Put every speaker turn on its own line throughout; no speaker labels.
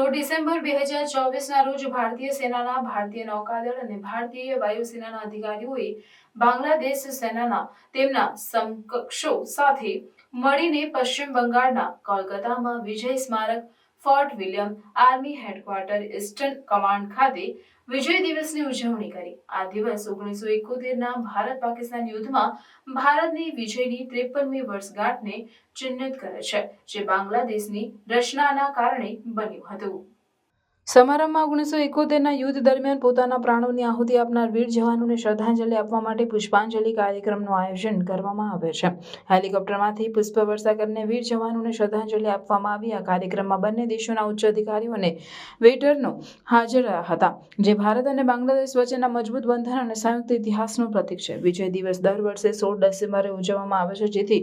December 2024ના રોજ ભારતીય સેનાના, ભારતીય નૌકાદળ અને ભારતીય વાયુસેનાના અધિકારીઓએ બાંગ્લાદેશ સેનાના તેમના સમકક્ષો સાથે મળીને પશ્ચિમ બંગાળના કોલકાતામાં વિજય સ્મારક, fort William, army headquarter, eastern command ખાતે વિજય દિવસની ઉજવણી કરી. આ દિવસ 1971ના ભારત-પાકિસ્તાન યુદ્ધમાં ભારતની વિજયની 53મી વર્ષગાંઠને ચિહ્નિત કરે છે, જે બાંગ્લાદેશની રચનાના કારણે બન્યું હતું. સમારંભમાં 1971ના યુદ્ધ દરમિયાન પોતાના પ્રાણોની આહુતિ આપનાર વીર જવાનોને શ્રદ્ધાંજલિ આપવા માટે પુષ્પાંજલિ કાર્યક્રમનું આયોજન કરવામાં આવે છે. હેલિકોપ્ટરમાંથી પુષ્પવર્ષા કરીને વીર જવાનોને શ્રદ્ધાંજલિ આપવામાં આવી. આ કાર્યક્રમમાં બંને દેશોના ઉચ્ચ અધિકારીઓ અને વેટરનો હાજર રહ્યા હતા, જે ભારત અને બાંગ્લાદેશ વચ્ચેના મજબૂત બંધન અને સંયુક્ત ઇતિહાસનું પ્રતીક છે. વિજય દિવસ દર વર્ષે 16 ડિસેમ્બરે ઉજવવામાં આવે છે, જેથી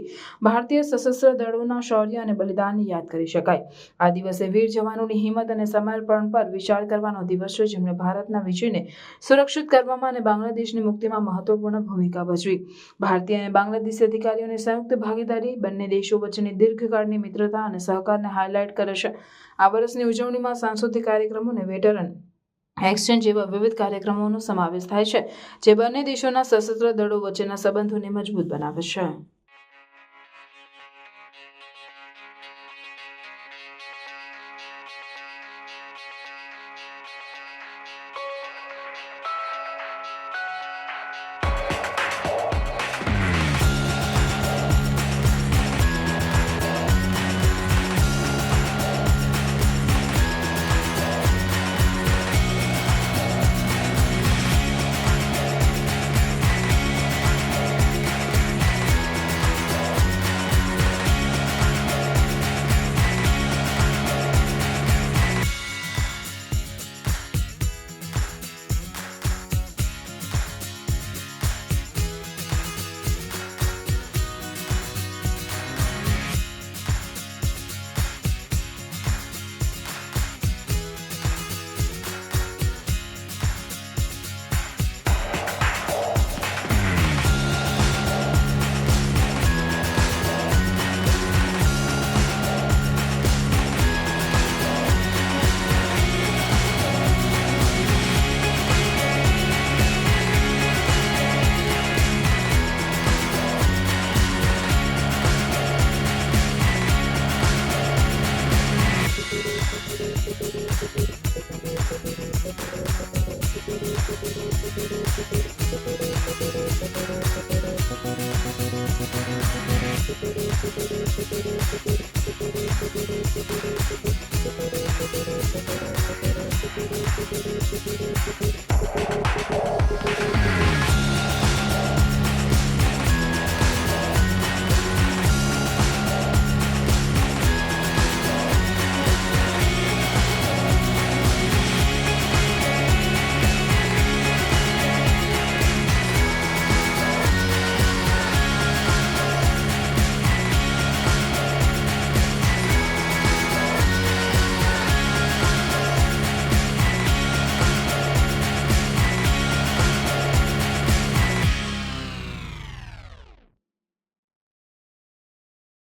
ભારતીય સશસ્ત્ર દળોના શૌર્ય અને બલિદાનને યાદ કરી શકાય. આ દિવસે વીર જવાનોની હિંમત અને સમર્પણ પર વિચાર કરવાનો દિવસ છે, જેમણે ભારતના વિજયને સુરક્ષિત કરવામાં અને બાંગ્લાદેશની મુક્તિમાં મહત્વપૂર્ણ ભૂમિકા ભજવી. ભારતીય અને બાંગ્લાદેશી અધિકારીઓની સંયુક્ત ભાગીદારી બંને દેશો વચ્ચેની દીર્ઘકાળની મિત્રતા અને સહકારને હાઇલાઇટ કરે છે. આ વર્ષની ઉજવણીમાં સાંસ્કૃતિક કાર્યક્રમો અને વેટરન એક્સચેન્જ જેવા વિવિધ કાર્યક્રમોનો સમાવેશ થાય છે, જે બંને દેશોના સશસ્ત્ર દળો વચ્ચેના સંબંધોને મજબૂત બનાવે છે.